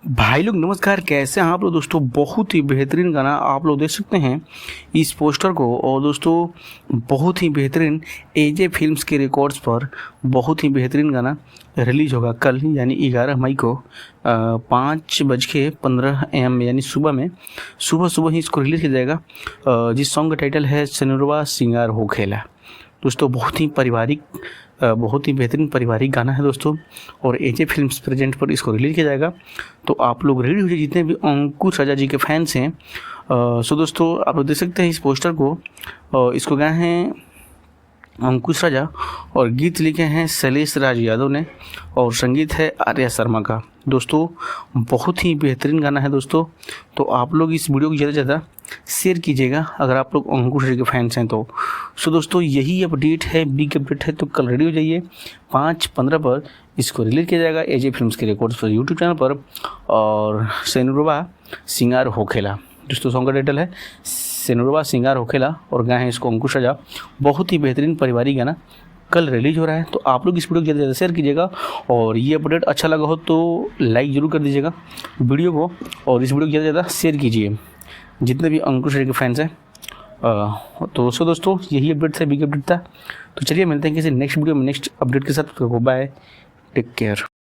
भाई लोग नमस्कार, कैसे हैं आप लोग दोस्तों। बहुत ही बेहतरीन गाना आप लोग देख सकते हैं इस पोस्टर को। और दोस्तों बहुत ही बेहतरीन एजे फिल्म्स के रिकॉर्ड्स पर बहुत ही बेहतरीन गाना रिलीज होगा कल यानी 11 मई को 5:15 AM यानी सुबह ही इसको रिलीज़ किया जाएगा। जिस सॉन्ग का टाइटल है सनुरवा सिंगार हो खेला। दोस्तों बहुत ही बेहतरीन पारिवारिक गाना है दोस्तों, और एजे फिल्म्स प्रेजेंट पर इसको रिलीज़ किया जाएगा। तो आप लोग रेडी हो जाइए जितने भी अंकुश राजा जी के फैंस हैं। सो दोस्तों आप लोग देख सकते हैं इस पोस्टर को। इसको गाए हैं अंकुश राजा और गीत लिखे हैं शैलेश राज यादव ने और संगीत है आर्या शर्मा का। दोस्तों बहुत ही बेहतरीन गाना है दोस्तों। तो आप लोग इस वीडियो को ज़्यादा से ज़्यादा शेयर कीजिएगा अगर आप लोग अंकुश राजा के फैंस हैं तो। सो दोस्तों यही अपडेट है, बिग अपडेट है। तो कल रेडी हो जाइए, 5:15 पर इसको रिलीज़ किया जाएगा एजे फिल्म्स के रिकॉर्ड्स पर यूट्यूब चैनल पर। और सेनुरवा सिंगार हो खेला दोस्तों सॉन्ग का टाइटल है सेनुरवा सिंगार हो खेला और गाए हैं इसको अंकुश राजा। बहुत ही बेहतरीन पारिवारिक गाना कल रिलीज हो रहा है। तो आप लोग इस वीडियो को ज़्यादा से ज़्यादा शेयर कीजिएगा और ये अपडेट अच्छा लगा हो तो लाइक ज़रूर कर दीजिएगा वीडियो को, और इस वीडियो को ज़्यादा से ज़्यादा शेयर कीजिए जितने भी अंकुश राजा के फैंस हैं। तो दोस्तों यही अपडेट था, बिग अपडेट था। तो चलिए मिलते हैं किसी नेक्स्ट वीडियो में नेक्स्ट अपडेट के साथ। Bye, take care.